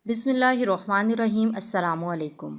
بسم اللہ الرحمن الرحیم۔ السلام علیکم۔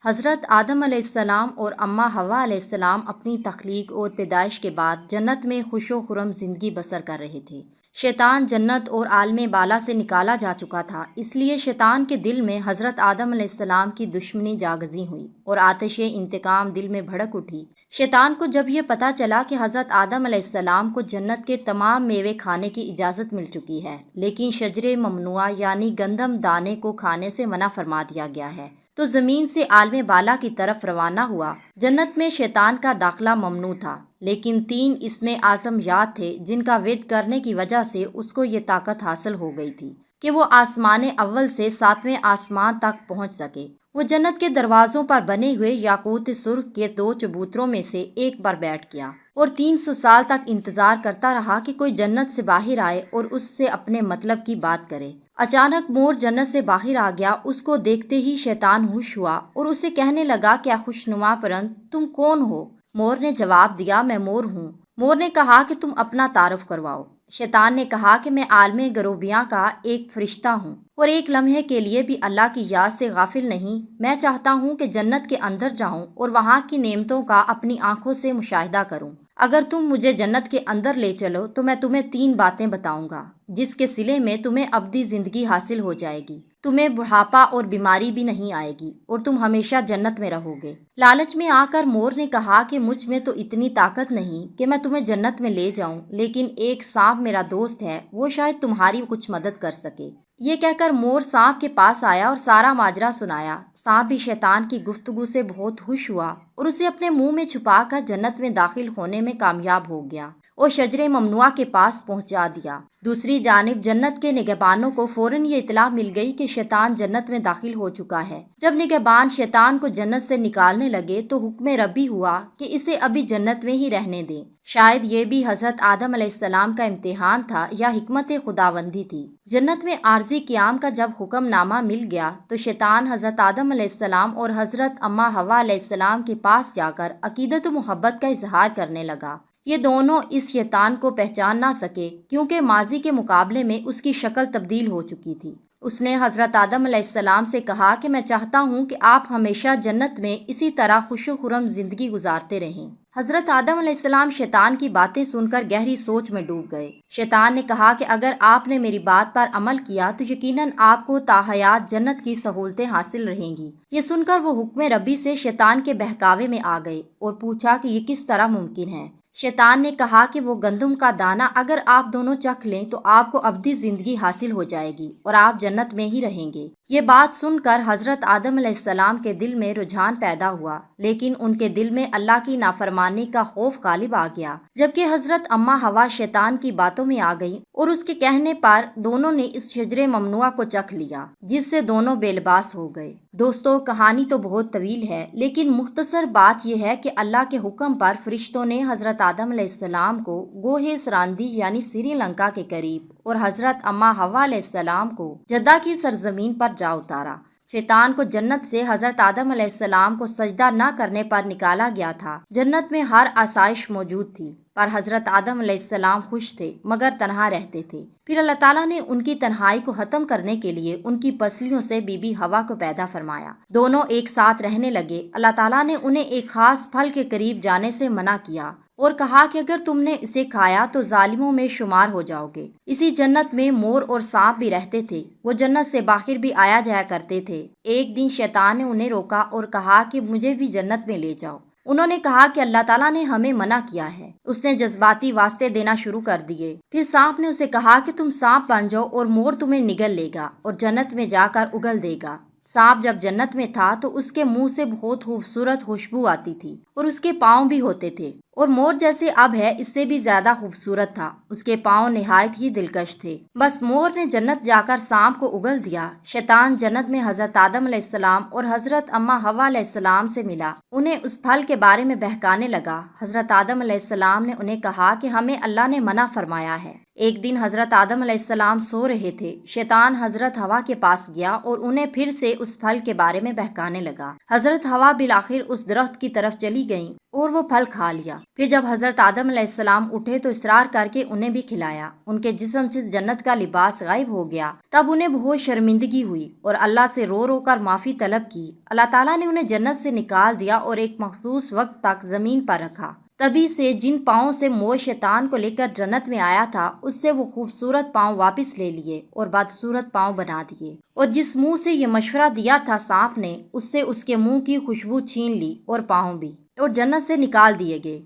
حضرت آدم علیہ السلام اور اماں حوا علیہ السلام اپنی تخلیق اور پیدائش کے بعد جنت میں خوش و خرم زندگی بسر کر رہے تھے۔ شیطان جنت اور عالم بالا سے نکالا جا چکا تھا، اس لیے شیطان کے دل میں حضرت آدم علیہ السلام کی دشمنی جاگزی ہوئی اور آتش انتقام دل میں بھڑک اٹھی۔ شیطان کو جب یہ پتہ چلا کہ حضرت آدم علیہ السلام کو جنت کے تمام میوے کھانے کی اجازت مل چکی ہے، لیکن شجر ممنوعہ یعنی گندم دانے کو کھانے سے منع فرما دیا گیا ہے، تو زمین سے عالم بالا کی طرف روانہ ہوا۔ جنت میں شیطان کا داخلہ ممنوع تھا، لیکن 3 اسم اعظم یاد تھے جن کا ورد کرنے کی وجہ سے اس کو یہ طاقت حاصل ہو گئی تھی کہ وہ آسمان اول سے 7ویں آسمان تک پہنچ سکے۔ وہ جنت کے دروازوں پر بنے ہوئے یاقوت سرخ کے 2 چبوتروں میں سے ایک پر بیٹھ گیا اور 300 سال تک انتظار کرتا رہا کہ کوئی جنت سے باہر آئے اور اس سے اپنے مطلب کی بات کرے۔ اچانک مور جنت سے باہر آ گیا۔ اس کو دیکھتے ہی شیطان ہوش ہوا اور اسے کہنے لگا، کیا خوشنما پرند، تم کون ہو؟ مور نے جواب دیا، میں مور ہوں۔ مور نے کہا کہ تم اپنا تعارف کرواؤ۔ شیطان نے کہا کہ میں عالم گروبیاں کا ایک فرشتہ ہوں اور ایک لمحے کے لیے بھی اللہ کی یاد سے غافل نہیں۔ میں چاہتا ہوں کہ جنت کے اندر جاؤں اور وہاں کی نعمتوں کا اپنی آنکھوں سے مشاہدہ کروں۔ اگر تم مجھے جنت کے اندر لے چلو تو میں تمہیں 3 باتیں بتاؤں گا جس کے صلے میں تمہیں ابدی زندگی حاصل ہو جائے گی، تمہیں بڑھاپا اور بیماری بھی نہیں آئے گی اور تم ہمیشہ جنت میں رہو گے۔ لالچ میں آ کر مور نے کہا کہ مجھ میں تو اتنی طاقت نہیں کہ میں تمہیں جنت میں لے جاؤں، لیکن ایک سانپ میرا دوست ہے، وہ شاید تمہاری کچھ مدد کر سکے۔ یہ کہہ کر مور سانپ کے پاس آیا اور سارا ماجرا سنایا۔ سانپ بھی شیطان کی گفتگو سے بہت خوش ہوا اور اسے اپنے منہ میں چھپا کر جنت میں داخل ہونے میں کامیاب ہو گیا اور شجر ممنوعہ کے پاس پہنچا دیا۔ دوسری جانب جنت کے نگہبانوں کو فوراً یہ اطلاع مل گئی کہ شیطان جنت میں داخل ہو چکا ہے۔ جب نگہبان شیطان کو جنت سے نکالنے لگے تو حکم ربی ہوا کہ اسے ابھی جنت میں ہی رہنے دیں۔ شاید یہ بھی حضرت آدم علیہ السلام کا امتحان تھا یا حکمت خداوندی تھی۔ جنت میں عارضی قیام کا جب حکم نامہ مل گیا تو شیطان حضرت آدم علیہ السلام اور حضرت اماں حوا علیہ السلام کے پاس جا کر عقیدت و محبت کا اظہار کرنے لگا۔ یہ دونوں اس شیطان کو پہچان نہ سکے کیونکہ ماضی کے مقابلے میں اس کی شکل تبدیل ہو چکی تھی۔ اس نے حضرت آدم علیہ السلام سے کہا کہ میں چاہتا ہوں کہ آپ ہمیشہ جنت میں اسی طرح خوش و خرم زندگی گزارتے رہیں۔ حضرت آدم علیہ السلام شیطان کی باتیں سن کر گہری سوچ میں ڈوب گئے۔ شیطان نے کہا کہ اگر آپ نے میری بات پر عمل کیا تو یقیناً آپ کو تا حیات جنت کی سہولتیں حاصل رہیں گی۔ یہ سن کر وہ حکم ربی سے شیطان کے بہکاوے میں آ گئے اور پوچھا کہ یہ کس طرح ممکن ہے۔ شیطان نے کہا کہ وہ گندم کا دانہ اگر آپ دونوں چکھ لیں تو آپ کو ابدی زندگی حاصل ہو جائے گی اور آپ جنت میں ہی رہیں گے۔ یہ بات سن کر حضرت آدم علیہ السلام کے دل میں رجحان پیدا ہوا، لیکن ان کے دل میں اللہ کی نافرمانی کا خوف غالب آ گیا، جبکہ حضرت اماں حوا شیطان کی باتوں میں آ گئی اور اس کے کہنے پر دونوں نے اس شجر ممنوعہ کو چکھ لیا جس سے دونوں بے لباس ہو گئے۔ دوستو، کہانی تو بہت طویل ہے، لیکن مختصر بات یہ ہے کہ اللہ کے حکم پر فرشتوں نے حضرت آدم علیہ السلام کو گوہے سراندی یعنی سری لنکا کے قریب اور حضرت اماں حوا علیہ السلام کو جدہ کی سرزمین پر جا اتارا۔ شیطان کو جنت سے حضرت آدم علیہ السلام کو سجدہ نہ کرنے پر نکالا گیا تھا۔ جنت میں ہر آسائش موجود تھی، پر حضرت آدم علیہ السلام خوش تھے مگر تنہا رہتے تھے۔ پھر اللہ تعالیٰ نے ان کی تنہائی کو ختم کرنے کے لیے ان کی پسلیوں سے بی بی حوا کو پیدا فرمایا۔ دونوں ایک ساتھ رہنے لگے۔ اللہ تعالیٰ نے انہیں ایک خاص پھل کے قریب جانے سے منع کیا اور کہا کہ اگر تم نے اسے کھایا تو ظالموں میں شمار ہو جاؤ گے۔ اسی جنت میں مور اور سانپ بھی رہتے تھے۔ وہ جنت سے باہر بھی آیا جایا کرتے تھے۔ ایک دن شیطان نے انہیں روکا اور کہا کہ مجھے بھی جنت میں لے جاؤ۔ انہوں نے کہا کہ اللہ تعالیٰ نے ہمیں منع کیا ہے۔ اس نے جذباتی واسطے دینا شروع کر دیے۔ پھر سانپ نے اسے کہا کہ تم سانپ بن جاؤ اور مور تمہیں نگل لے گا اور جنت میں جا کر اگل دے گا۔ سانپ جب جنت میں تھا تو اس کے منہ سے بہت خوبصورت خوشبو آتی تھی اور اس کے پاؤں بھی ہوتے تھے، اور مور جیسے اب ہے اس سے بھی زیادہ خوبصورت تھا۔ اس کے پاؤں نہایت ہی دلکش تھے۔ بس مور نے جنت جا کر سانپ کو اگل دیا۔ شیطان جنت میں حضرت آدم علیہ السلام اور حضرت اماں حوا علیہ السلام سے ملا، انہیں اس پھل کے بارے میں بہکانے لگا۔ حضرت آدم علیہ السلام نے انہیں کہا کہ ہمیں اللہ نے منع فرمایا ہے۔ ایک دن حضرت آدم علیہ السلام سو رہے تھے۔ شیطان حضرت حوا کے پاس گیا اور انہیں پھر سے اس پھل کے بارے میں بہکانے لگا۔ حضرت حوا بالآخر اس درخت کی طرف چلی گئیں اور وہ پھل کھا لیا۔ پھر جب حضرت آدم علیہ السلام اٹھے تو اصرار کر کے انہیں بھی کھلایا۔ ان کے جسم سے جنت کا لباس غائب ہو گیا۔ تب انہیں بہت شرمندگی ہوئی اور اللہ سے رو رو کر معافی طلب کی۔ اللہ تعالیٰ نے انہیں جنت سے نکال دیا اور ایک مخصوص وقت تک زمین پر رکھا۔ تبھی سے جن پاؤں سے موئے شیطان کو لے کر جنت میں آیا تھا، اس سے وہ خوبصورت پاؤں واپس لے لیے اور بدصورت پاؤں بنا دیے۔ اور جس منہ سے یہ مشورہ دیا تھا سانپ نے، اس سے اس کے منہ کی خوشبو چھین لی اور پاؤں بھی، اور جنت سے نکال دیے گئے۔